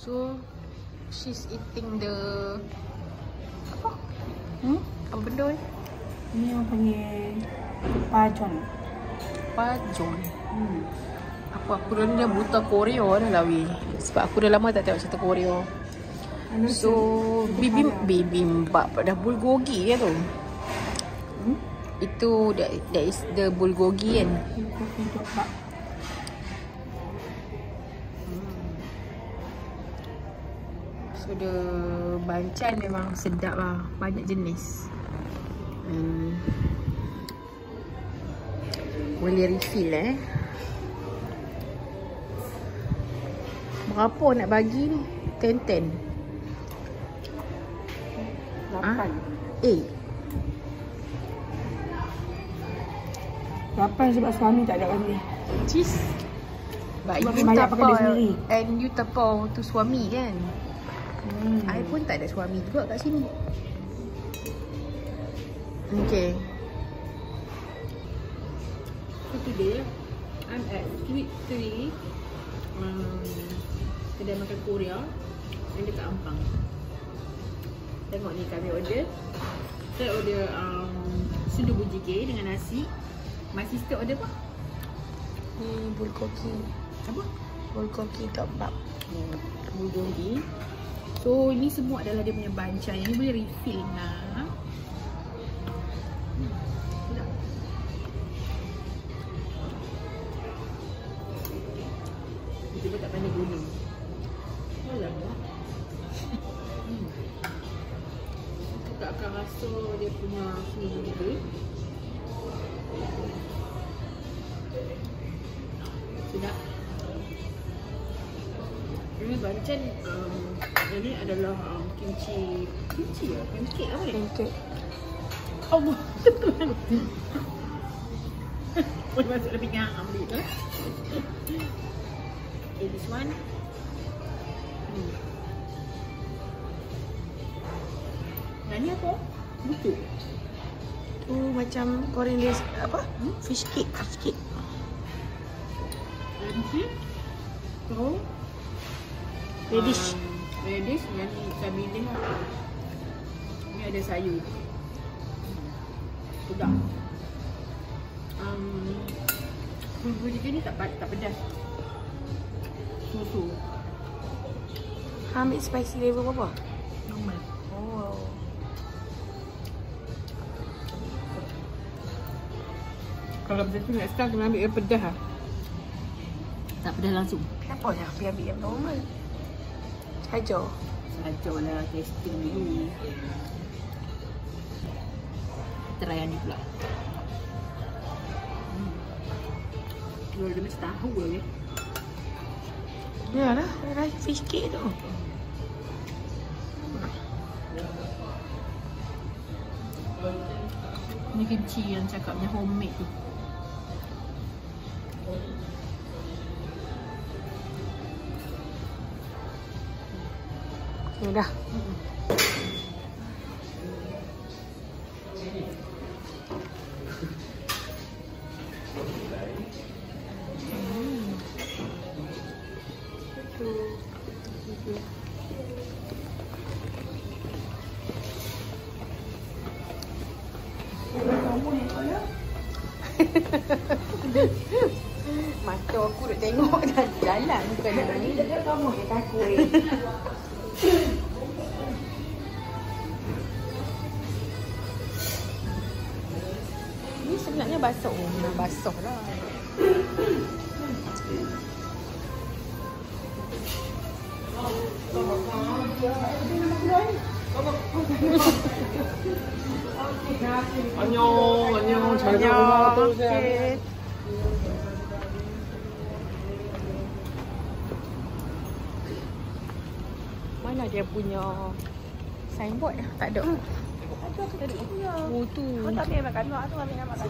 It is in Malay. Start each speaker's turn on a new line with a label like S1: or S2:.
S1: So she's eating the apa? Apa benda ni?
S2: Ini yang panggil pajon.
S1: Pajon. Aku dah buta Korea dah lah weh. Sebab aku dah lama tak tengok cerita Korea. So bibimbap dah bulgogi kan tu. Itu that is the bulgogi kan. So the banchan memang sedap lah. Banyak jenis. Boleh refill Berapa nak bagi ni? 10-10
S2: 8 sebab suami tak ada lagi.
S1: Cheese. But you
S2: banyak pakai dia sendiri.
S1: And you tapau tu suami kan. I pun tak ada suami juga kat sini. Okay.
S2: So today I'm at Sweet Tree, kedai makan Korea yang dekat Ampang. Tengok ni kami order. Saya order sundu bujige dengan nasi. My sister order apa?
S1: Ni bulgogi.
S2: Apa?
S1: Bulgogi kebab.
S2: Bulgogi. So ini semua adalah dia punya banchan. Yang ni boleh refill lah. Tiba tak pandai guna. Alamak. Kita akan rasa dia punya sundu juga. Sedap. Ini banchan ini adalah kimchi ya? Pancake apa ni?
S1: Pancake.
S2: Allah. Boleh masuk dalam pinggan ambil tu. Okay, this one. Yang ni apa? Butuk.
S1: Tu macam Korean dia apa? Fish cake.
S2: So,
S1: Radish.
S2: Radish yang ni cabai dia lah. Ni ada sayur. Sedap. Bulgogi ni tak pedas. Susu.
S1: Ambil spicy level berapa?
S2: Normal.
S1: Oh.
S2: Kalau macam tu next time kena ambil yang pedas lah. Tak pedas langsung.
S1: Kenapa dah ambil yang normal? Saja.
S2: Lah testing dulu. Try yang ni pula. Dia mesti tahu ke?
S1: Ya lah, fish cake tu.
S2: Ni kimchi yang cakapnya homemade tu.
S1: Okay dah. Mata aku duk tengok jalan bukan nak ni.
S2: Kamu yang takut.
S1: Ni sebenarnya basuh. Basuh lah.
S3: 안녕, 잘 자고 또 오세요.
S1: Mana dia punya signboard? Tak ada.
S2: Ada tu tadi.
S1: Oh tu.
S2: Kau tak ambil makan luar tu, ambil nak makan.